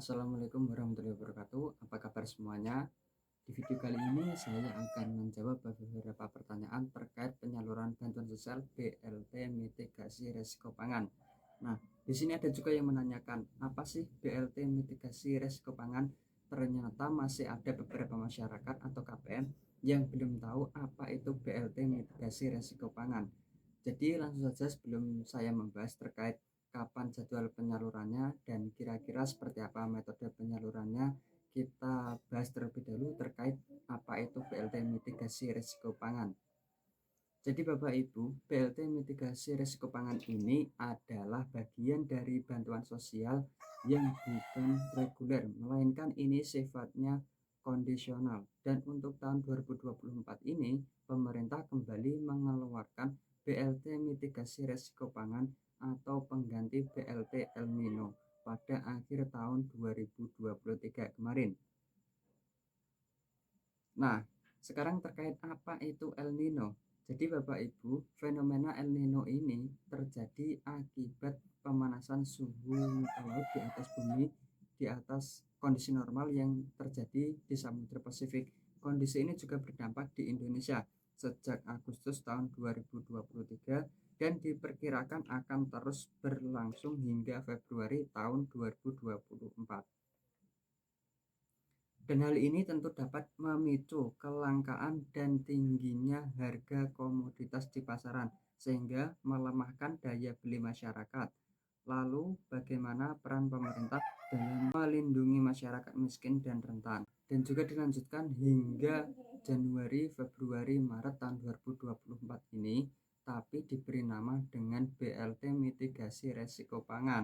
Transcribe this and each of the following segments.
Assalamualaikum warahmatullahi wabarakatuh. Apa kabar semuanya? Di video kali ini saya akan menjawab beberapa pertanyaan terkait penyaluran bantuan sosial BLT mitigasi resiko pangan. Nah, di sini ada juga yang menanyakan, apa sih BLT mitigasi resiko pangan? Ternyata masih ada beberapa masyarakat atau KPM yang belum tahu apa itu BLT mitigasi resiko pangan. Jadi langsung saja sebelum saya membahas terkait kapan jadwal penyalurannya dan kira-kira seperti apa metode penyalurannya, kita bahas terlebih dahulu terkait apa itu BLT mitigasi risiko pangan. Jadi Bapak Ibu, BLT mitigasi risiko pangan ini adalah bagian dari bantuan sosial yang bukan reguler, melainkan ini sifatnya kondisional. Dan untuk tahun 2024 ini, pemerintah kembali mengeluarkan BLT mitigasi risiko pangan atau pengganti BLT El Nino pada akhir tahun 2023 kemarin. Nah, sekarang terkait apa itu El Nino. Jadi Bapak Ibu, fenomena El Nino ini terjadi akibat pemanasan suhu muka laut di atas bumi, di atas kondisi normal yang terjadi di Samudra Pasifik. Kondisi ini juga berdampak di Indonesia sejak Agustus tahun 2023 dan diperkirakan akan terus berlangsung hingga Februari tahun 2024. Dan hal ini tentu dapat memicu kelangkaan dan tingginya harga komoditas di pasaran, sehingga melemahkan daya beli masyarakat. Lalu, bagaimana peran pemerintah dalam melindungi masyarakat miskin dan rentan? Dan juga dilanjutkan hingga Januari, Februari, Maret tahun 2024 ini, tapi diberi nama dengan BLT mitigasi resiko pangan.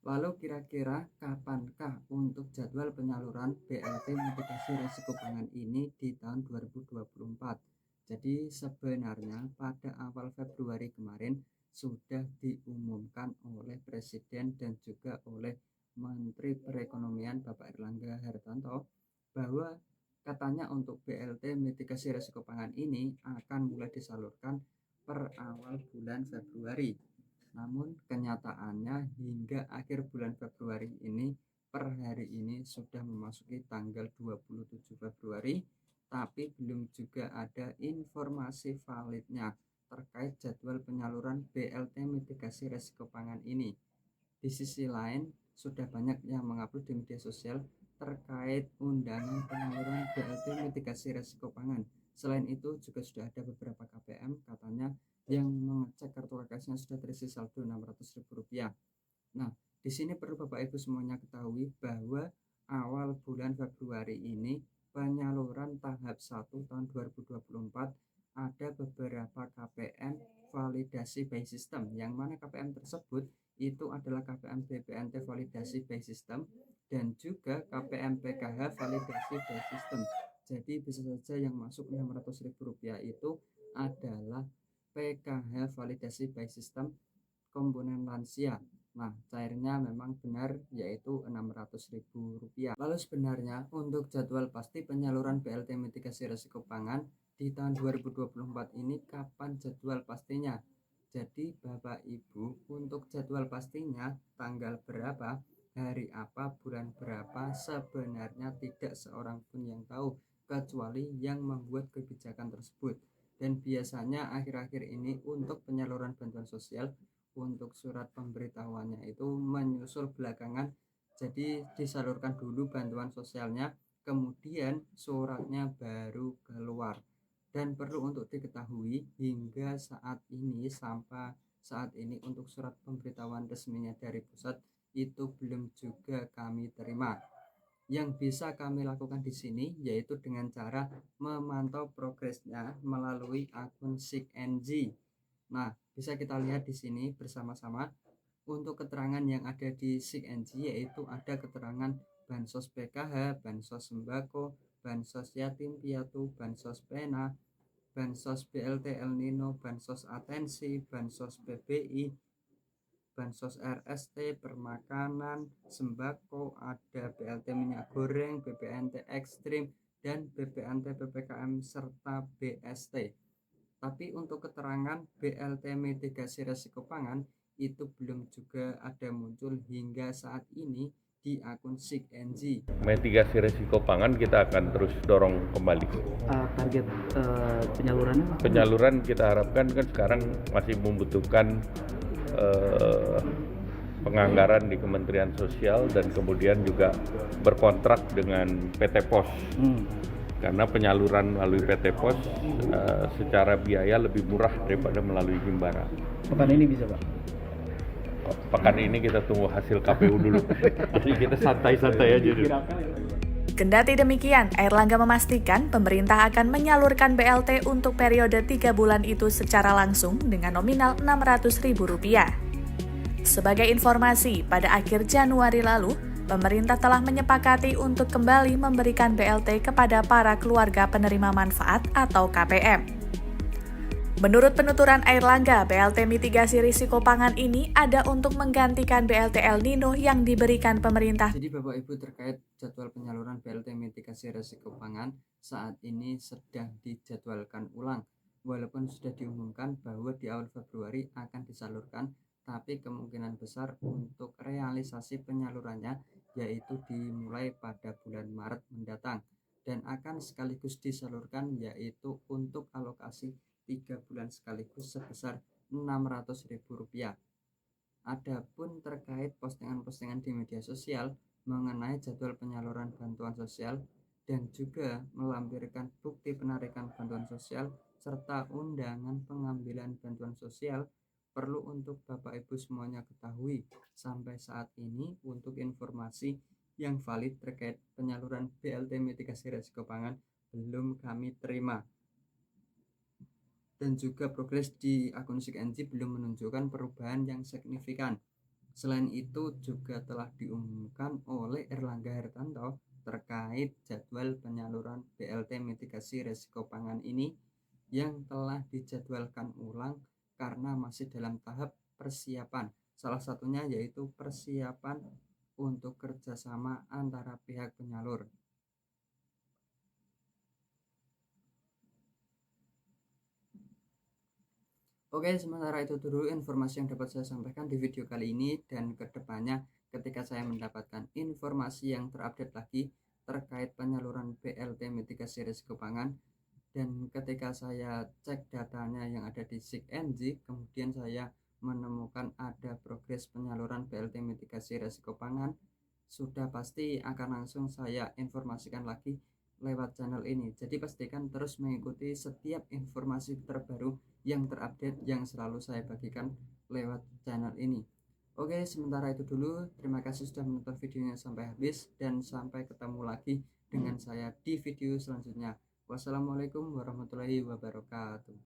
Lalu kira-kira kapankah untuk jadwal penyaluran BLT mitigasi risiko pangan ini di tahun 2024? Jadi sebenarnya pada awal Februari kemarin sudah diumumkan oleh Presiden dan juga oleh Menteri Perekonomian Bapak Erlangga Hartarto bahwa katanya untuk BLT mitigasi risiko pangan ini akan mulai disalurkan per awal bulan Februari. Namun kenyataannya hingga akhir bulan Februari ini, per hari ini sudah memasuki tanggal 27 Februari, tapi belum juga ada informasi validnya terkait jadwal penyaluran BLT mitigasi resiko pangan ini. Di sisi lain, sudah banyak yang mengupload di media sosial terkait undangan penyaluran BLT mitigasi resiko pangan. Selain itu juga sudah ada beberapa KPM katanya yang mengecek kartu KKS-nya sudah terisi saldo Rp600.000. Nah, di sini perlu Bapak Ibu semuanya ketahui bahwa awal bulan Februari ini penyaluran tahap 1 tahun 2024 ada beberapa KPM validasi by system, yang mana KPM tersebut itu adalah KPM BPNT validasi by system dan juga KPM PKH validasi by system. Jadi bisa saja yang masuk Rp600.000 itu adalah PKH validasi by system komponen lansia. Nah, cairnya memang benar yaitu Rp600.000. Lalu sebenarnya untuk jadwal pasti penyaluran BLT mitigasi risiko pangan di tahun 2024 ini kapan jadwal pastinya? Jadi Bapak Ibu, untuk jadwal pastinya tanggal berapa, hari apa, bulan berapa sebenarnya tidak seorang pun yang tahu kecuali yang membuat kebijakan tersebut. Dan biasanya akhir-akhir ini untuk penyaluran bantuan sosial untuk surat pemberitahuannya itu menyusul belakangan. Jadi disalurkan dulu bantuan sosialnya, kemudian suratnya baru keluar. Dan perlu untuk diketahui hingga saat ini, sampai saat ini untuk surat pemberitahuan resminya dari pusat itu belum juga kami terima. Yang bisa kami lakukan di sini yaitu dengan cara memantau progresnya melalui akun SIGNG. Nah, bisa kita lihat di sini bersama-sama untuk keterangan yang ada di SIGNG, yaitu ada keterangan bansos PKH, bansos sembako, bansos yatim piatu, bansos pena, bansos BLT El Nino, bansos atensi, bansos PBI, bansos RST, permakanan, sembako, ada BLT minyak goreng, BPNT ekstrim, dan BPNT PPKM serta BST. Tapi untuk keterangan BLT mitigasi resiko pangan itu belum juga ada muncul hingga saat ini di akun SIG-NG. Mitigasi risiko pangan kita akan terus dorong kembali. Target penyalurannya? Penyaluran kita harapkan kan sekarang masih membutuhkan penganggaran di Kementerian Sosial dan kemudian juga berkontrak dengan PT POS. Karena penyaluran melalui PT POS secara biaya lebih murah daripada melalui Himbara. Pekan ini bisa, Pak? Pekan ini kita tunggu hasil KPU dulu. Jadi kita santai-santai aja dulu. Kendati demikian, Airlangga memastikan pemerintah akan menyalurkan BLT untuk periode 3 bulan itu secara langsung dengan nominal Rp600.000. Sebagai informasi, pada akhir Januari lalu, pemerintah telah menyepakati untuk kembali memberikan BLT kepada para keluarga penerima manfaat atau KPM. Menurut penuturan Airlangga, BLT mitigasi risiko pangan ini ada untuk menggantikan BLT El Nino yang diberikan pemerintah. Jadi Bapak Ibu, terkait jadwal penyaluran BLT mitigasi risiko pangan saat ini sedang dijadwalkan ulang. Walaupun sudah diumumkan bahwa di awal Februari akan disalurkan, tapi kemungkinan besar untuk realisasi penyalurannya yaitu dimulai pada bulan Maret mendatang dan akan sekaligus disalurkan yaitu untuk alokasi 3 bulan sekaligus sebesar Rp600.000. Adapun terkait postingan-postingan di media sosial mengenai jadwal penyaluran bantuan sosial dan juga melampirkan bukti penarikan bantuan sosial serta undangan pengambilan bantuan sosial, perlu untuk Bapak Ibu semuanya ketahui, sampai saat ini untuk informasi yang valid terkait penyaluran BLT mitigasi risiko pangan belum kami terima. Dan juga progres di akun SIG-NG belum menunjukkan perubahan yang signifikan. Selain itu juga telah diumumkan oleh Erlangga Hartarto terkait jadwal penyaluran BLT mitigasi risiko pangan ini yang telah dijadwalkan ulang karena masih dalam tahap persiapan. Salah satunya yaitu persiapan untuk kerjasama antara pihak penyalur. Oke, sementara itu dulu informasi yang dapat saya sampaikan di video kali ini, dan kedepannya ketika saya mendapatkan informasi yang terupdate lagi terkait penyaluran BLT mitigasi risiko pangan, dan ketika saya cek datanya yang ada di SIG-NG, kemudian saya menemukan ada progres penyaluran BLT mitigasi risiko pangan, sudah pasti akan langsung saya informasikan lagi lewat channel ini. Jadi pastikan terus mengikuti setiap informasi terbaru yang terupdate yang selalu saya bagikan lewat channel ini. Oke, sementara itu dulu. Terima kasih sudah menonton videonya sampai habis, dan sampai ketemu lagi dengan saya di video selanjutnya. Wassalamualaikum warahmatullahi wabarakatuh.